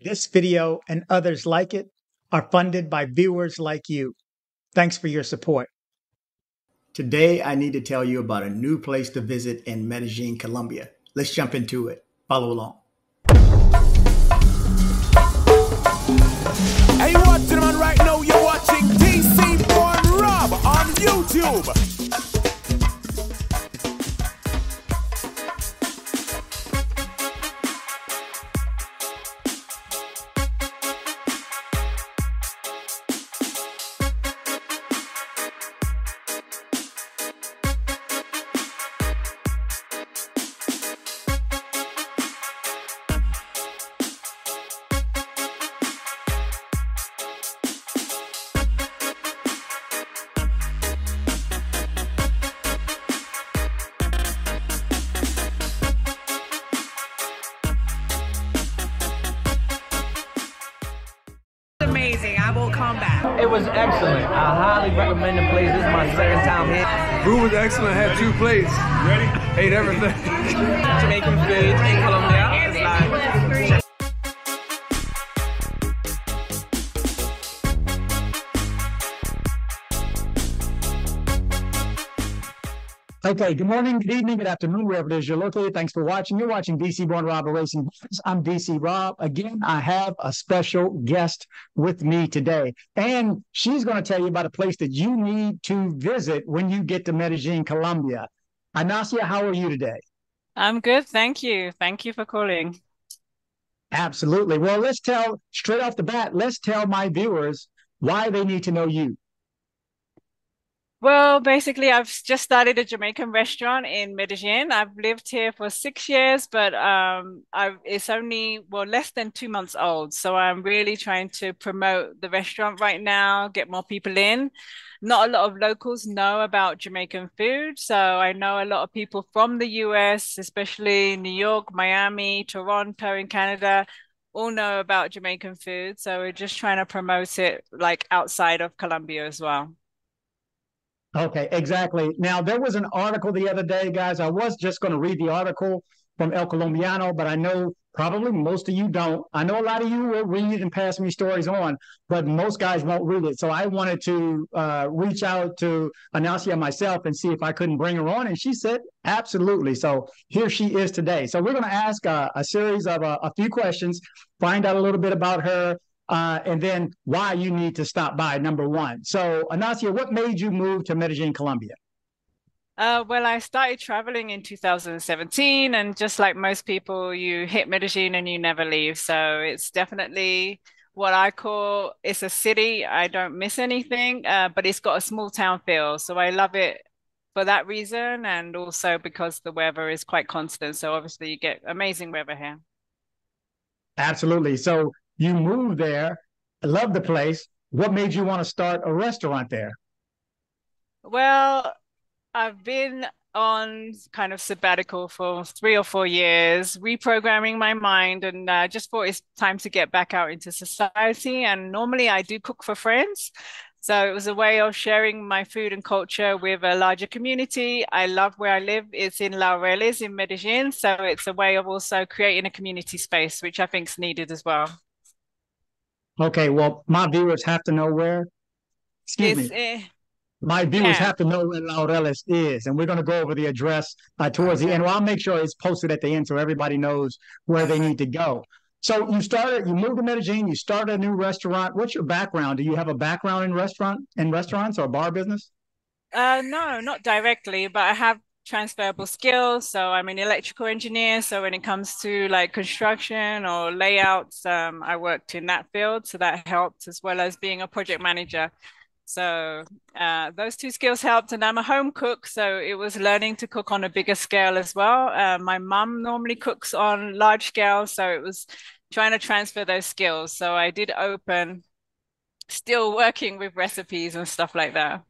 This video and others like it are funded by viewers like you. Thanks for your support. Today, I need to tell you about a new place to visit in Medellin, Colombia. Let's jump into it. Follow along. Hey, you watching, man, right now? You're watching DC Born Rob on YouTube. Amazing. I will come back. It was excellent. I highly recommend the place. This is my second time here. Food was excellent. Had 2 plates. Ready? Ate everything. Jamaican food in Colombia. It's like Okay, good morning, good evening, good afternoon, wherever it is you're located. Thanks for watching. You're watching DC Born Rob Racing. I'm DC Rob. Again, I have a special guest with me today, and she's going to tell you about a place that you need to visit when you get to Medellin, Colombia. Anasia, how are you today? I'm good, thank you. Thank you for calling. Absolutely. Well, let's tell straight off the bat, let's tell my viewers why they need to know you. Well, basically, I've just started a Jamaican restaurant in Medellin. I've lived here for 6 years, but it's only, well, less than 2 months old. So I'm really trying to promote the restaurant right now, get more people in. Not a lot of locals know about Jamaican food. So I know a lot of people from the US, especially New York, Miami, Toronto in Canada, all know about Jamaican food. So we're just trying to promote it like outside of Colombia as well. Okay, exactly. Now, there was an article the other day, guys. I was just going to read the article from El Colombiano, but I know probably most of you don't. I know a lot of you will read it and pass me stories on, but most guys won't read it. So I wanted to reach out to Anasia myself and see if I couldn't bring her on. And she said, absolutely. So here she is today. So we're going to ask a series of a few questions, find out a little bit about her, and then why you need to stop by, number one. So, Anasia, what made you move to Medellin, Colombia? Well, I started traveling in 2017, and just like most people, you hit Medellin and you never leave. So it's definitely what I call, it's a city. I don't miss anything, but it's got a small town feel. So I love it for that reason, and also because the weather is quite constant. So obviously you get amazing weather here. Absolutely. So you moved there, love the place. What made you want to start a restaurant there? Well, I've been on kind of sabbatical for 3 or 4 years, reprogramming my mind, and just thought it's time to get back out into society. And normally I do cook for friends. So it was a way of sharing my food and culture with a larger community. I love where I live. It's in Laureles in Medellin. So it's a way of also creating a community space, which I think is needed as well. Okay, well, my viewers have to know where, excuse me. My viewers yeah. have to know where Laureles is, and we're going to go over the address towards the end. Well, I'll make sure it's posted at the end so everybody knows where they need to go. So you moved to Medellin, you started a new restaurant. What's your background? Do you have a background in restaurants or bar business? No, not directly, but I have transferable skills. So I'm an electrical engineer. So when it comes to like construction or layouts, I worked in that field. So that helped, as well as being a project manager. So those 2 skills helped, and I'm a home cook, so it was learning to cook on a bigger scale as well. My mum normally cooks on large scale, so it was trying to transfer those skills. So I did open, still working with recipes and stuff like that.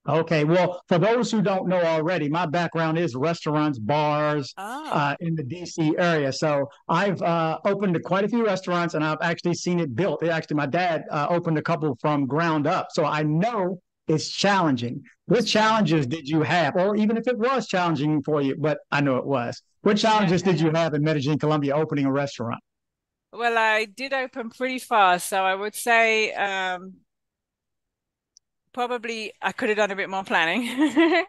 Okay, well, for those who don't know already, my background is restaurants, bars, in the DC area. So I've opened quite a few restaurants, and I've actually seen it built. Actually, my dad opened a couple from ground up. So I know it's challenging. What challenges did you have? Or even if it was challenging for you, but I know it was. What challenges did you have in Medellin, Colombia, opening a restaurant? Well, I did open pretty fast, so I would say probably I could have done a bit more planning,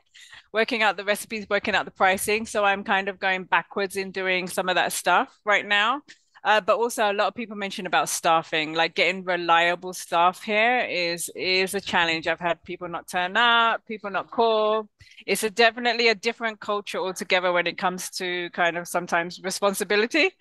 working out the recipes, working out the pricing. So I'm kind of going backwards in doing some of that stuff right now. But also a lot of people mention about staffing, like getting reliable staff here is a challenge. I've had people not turn up, people not call. It's definitely a different culture altogether when it comes to kind of sometimes responsibility.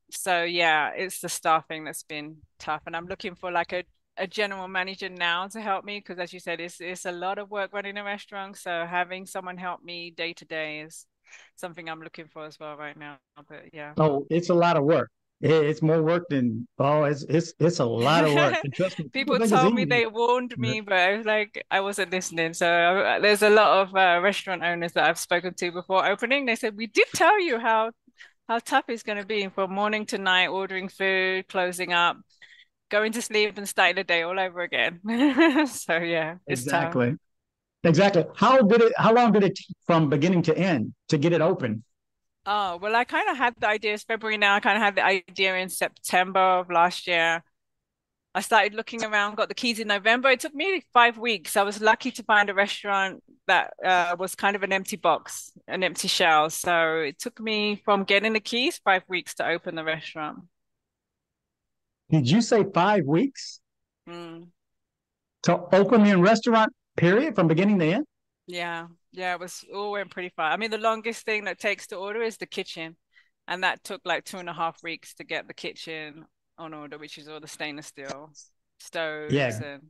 So yeah, it's the staffing that's been tough. And I'm looking for like a general manager now to help me because as you said, it's a lot of work running a restaurant. So having someone help me day to day is something I'm looking for as well right now. But yeah. Oh, it's a lot of work. It's more work than it's a lot of work. And trust me, people People think it's told me easy. they warned me, but I was like, I wasn't listening. So there's a lot of restaurant owners that I've spoken to before opening. They said, we did tell you how tough it's going to be from morning to night, ordering food, closing up, going to sleep and starting the day all over again. So yeah, it's tough. Exactly. Exactly. How long did it take from beginning to end to get it open? Oh, well, I kind of had the idea, it's February now. I kind of had the idea in September of last year. I started looking around, got the keys in November. It took me 5 weeks. I was lucky to find a restaurant that was kind of an empty box, an empty shell. So it took me from getting the keys 5 weeks to open the restaurant. Did you say 5 weeks Mm. to open the restaurant, period, from beginning to end? Yeah, yeah, it was all went pretty far. I mean, the longest thing that takes to order is the kitchen, and that took like 2.5 weeks to get the kitchen on order, which is all the stainless steel stoves Yeah. and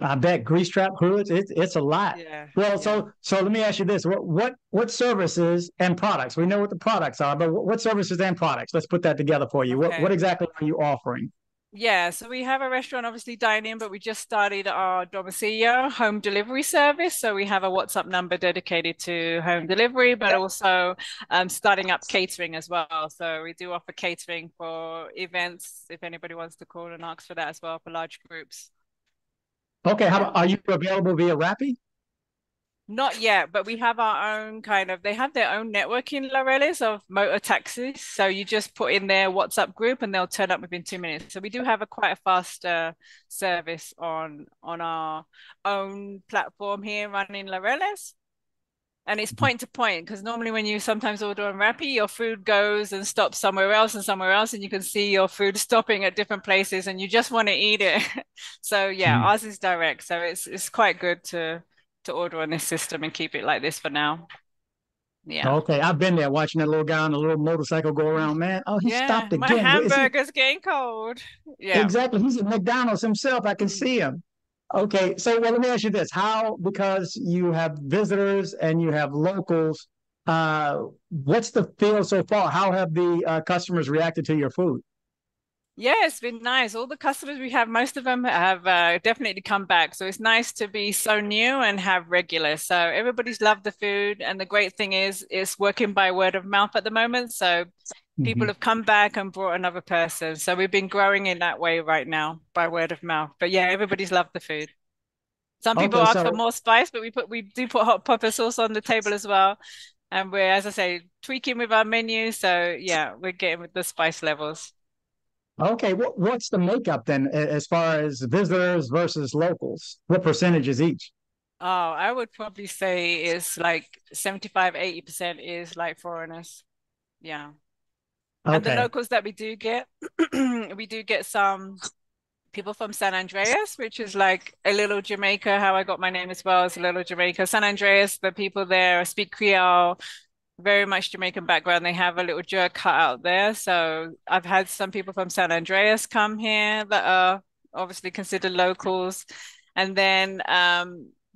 I bet grease trap hoods. It's a lot. yeah, Well, yeah. so let me ask you this: what services and products? We know what the products are, but what services and products? Let's put that together for you. What Okay. exactly are you offering? Yeah, so we have a restaurant, obviously dine-in, but we just started our domicilio home delivery service. So we have a WhatsApp number dedicated to home delivery, but also starting up catering as well. So we do offer catering for events if anybody wants to call and ask for that as well for large groups. Okay, Yeah. are you available via Rappi? Not yet, but we have our own kind of, they have their own network in Laureles of motor taxis. So you just put in their WhatsApp group and they'll turn up within 2 minutes. So we do have a quite a fast service on our own platform here running Laureles. And it's point to point because normally when you sometimes order on Rappi, your food goes and stops somewhere else and somewhere else, and you can see your food stopping at different places and you just want to eat it. So yeah, Mhm. ours is direct. So it's quite good to order on this system and keep it like this for now. Yeah. Okay, I've been there watching that little guy on a little motorcycle go around. Man, oh, he Yeah. stopped My again. Where is he? hamburger's getting cold. Yeah. Exactly. He's at McDonald's himself. I can see him. Okay, so well, let me ask you this: how, because you have visitors and you have locals, what's the feel so far? How have the customers reacted to your food? Yeah, it's been nice. All the customers we have, most of them have definitely come back. So it's nice to be so new and have regular. So everybody's loved the food. And the great thing is, it's working by word of mouth at the moment. So people Mhm. have come back and brought another person. So we've been growing in that way right now by word of mouth. But yeah, everybody's loved the food. Some people Okay, ask for so more spice, but we do put hot pepper sauce on the table as well. And we're, as I say, tweaking with our menu. So yeah, we're getting with the spice levels. okay, what's the makeup then as far as visitors versus locals? What percentage is each? Oh, I would probably say it's like 75-80% is like foreigners. Yeah. And the Okay. locals that we do get, we do get some people from San Andreas, which is like a little Jamaica. How I got my name as well is a little Jamaica. San Andreas, the people there speak Creole, very much Jamaican background. They have a little jerk cut out there. So I've had some people from San Andreas come here that are obviously considered locals. And then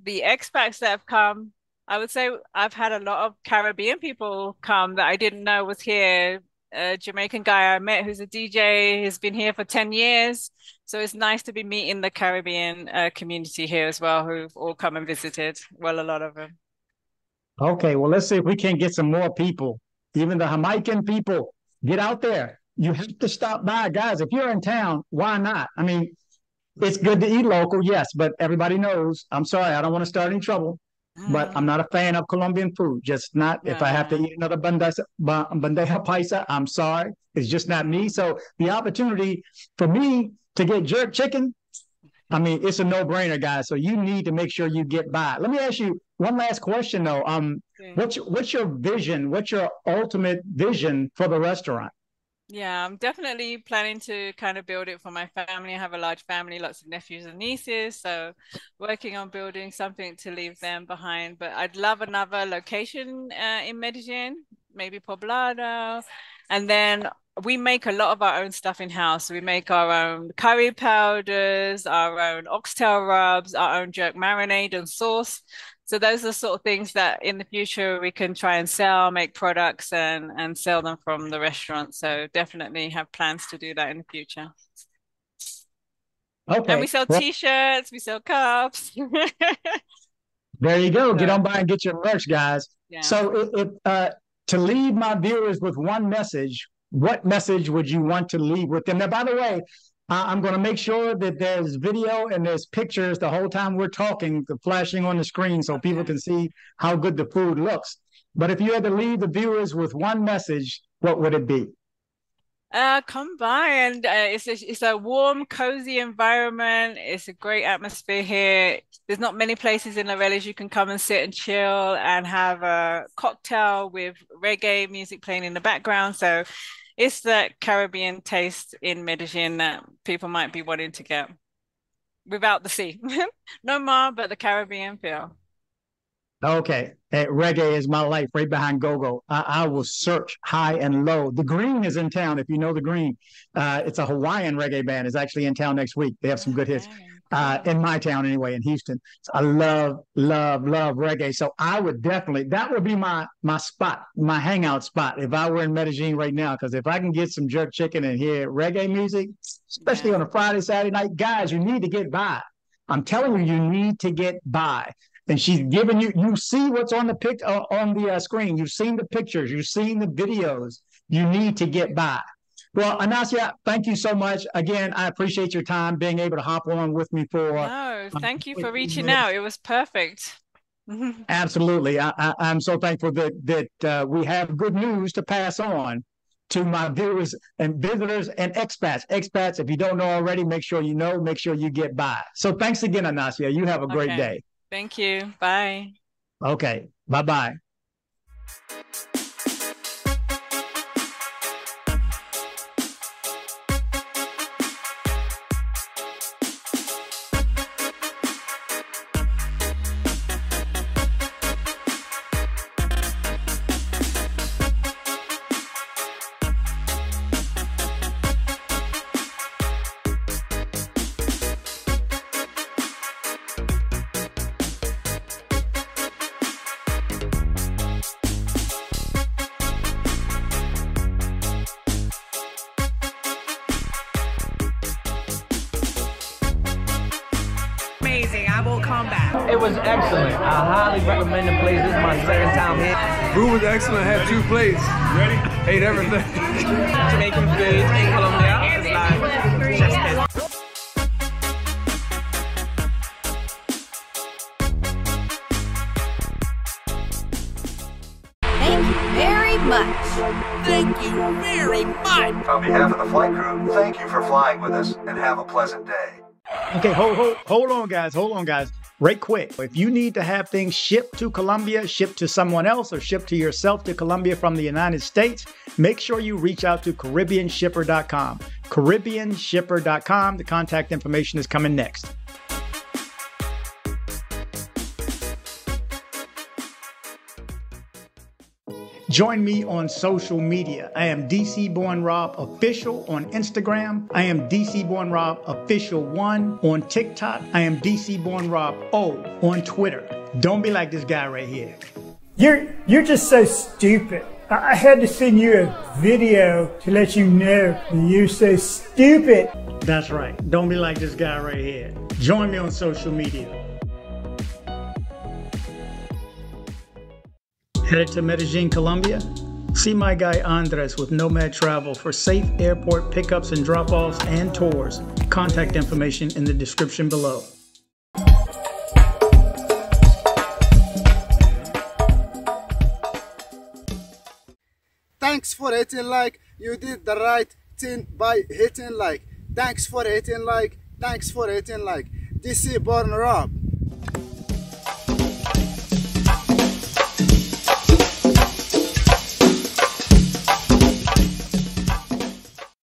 the expats that have come, I would say I've had a lot of Caribbean people come that I didn't know was here. A Jamaican guy I met who's a DJ has been here for 10 years. So it's nice to be meeting the Caribbean community here as well, who've all come and visited. Well, a lot of them. Okay, well, let's see if we can get some more people, even the Jamaican people. Get out there. You have to stop by, guys. If you're in town, why not? I mean, it's good to eat local, yes, but everybody knows. I'm sorry, I don't want to start any trouble. but I'm not a fan of Colombian food. Just not. If I have to eat another bandeja paisa, I'm sorry. It's just not me. So the opportunity for me to get jerk chicken, I mean, it's a no-brainer, guys. So you need to make sure you get by. Let me ask you one last question, though. What's your vision? What's your ultimate vision for the restaurant? Yeah, I'm definitely planning to kind of build it for my family. I have a large family, lots of nephews and nieces, so working on building something to leave them behind. But I'd love another location in Medellin, maybe Poblado. And then we make a lot of our own stuff in-house. We make our own curry powders, our own oxtail rubs, our own jerk marinade and sauce. So those are the sort of things that in the future we can try and sell, make products and sell them from the restaurant. So definitely have plans to do that in the future. Okay. And we sell T-shirts, we sell cups. There you go. Get on by and get your merch, guys. Yeah. So to leave my viewers with one message, what message would you want to leave with them? Now, by the way, I'm going to make sure that there's video and there's pictures the whole time we're talking, flashing on the screen so people can see how good the food looks. But if you had to leave the viewers with one message, what would it be? Come by and it's a warm, cozy environment. It's a great atmosphere here. There's not many places in Laureles you can come and sit and chill and have a cocktail with reggae music playing in the background. So it's that Caribbean taste in Medellin that people might be wanting to get without the sea. No more, but the Caribbean feel. Okay. Reggae is my life right behind go-go. I will search high and low. The Green is in town, if you know the Green. It's a Hawaiian reggae band. It's actually in town next week. They have some good hits. In my town anyway, in Houston. So I love reggae. So I would definitely, that would be my spot, my hangout spot if I were in Medellin right now. Because if I can get some jerk chicken and hear reggae music, especially on a Friday, Saturday night, guys, you need to get by. I'm telling you, you need to get by. And she's giving you see what's on the screen. You've seen the pictures. You've seen the videos. You need to get by. Well, Anasia, thank you so much. Again, I appreciate your time being able to hop on with me for. No, thank you for reaching out. It was perfect. Absolutely. I'm so thankful that we have good news to pass on to my viewers and visitors and expats. Expats, if you don't know already, make sure you know, make sure you get by. So thanks again, Anasia. You have a great day. Thank you. Bye. Okay. Bye-bye. Amazing. I will come back. It was excellent. I highly recommend the place. This is my second time here. Food was excellent. Had 2 plates. Ready? Ate everything. Jamaican food in Colombia. It's like chef's kiss. Thank you very much. Thank you very much. On behalf of the flight crew, thank you for flying with us and have a pleasant day. Okay, hold on, guys. Right quick. If you need to have things shipped to Colombia, shipped to someone else, or shipped to yourself to Colombia from the United States, make sure you reach out to CaribbeanShipper.com. CaribbeanShipper.com. The contact information is coming next. Join me on social media. I am DC Born Rob Official on Instagram. I am DC Born Rob Official 1 on TikTok. I am DC Born Rob O on Twitter. Don't be like this guy right here. You're just so stupid. I had to send you a video to let you know that you're so stupid. That's right. Don't be like this guy right here. Join me on social media. Headed to Medellin, Colombia? See my guy Andres with Nomad Travel for safe airport pickups and drop-offs and tours. Contact information in the description below. Thanks for hitting like. You did the right thing by hitting like. Thanks for hitting like. Thanks for hitting like. DC Born Rob.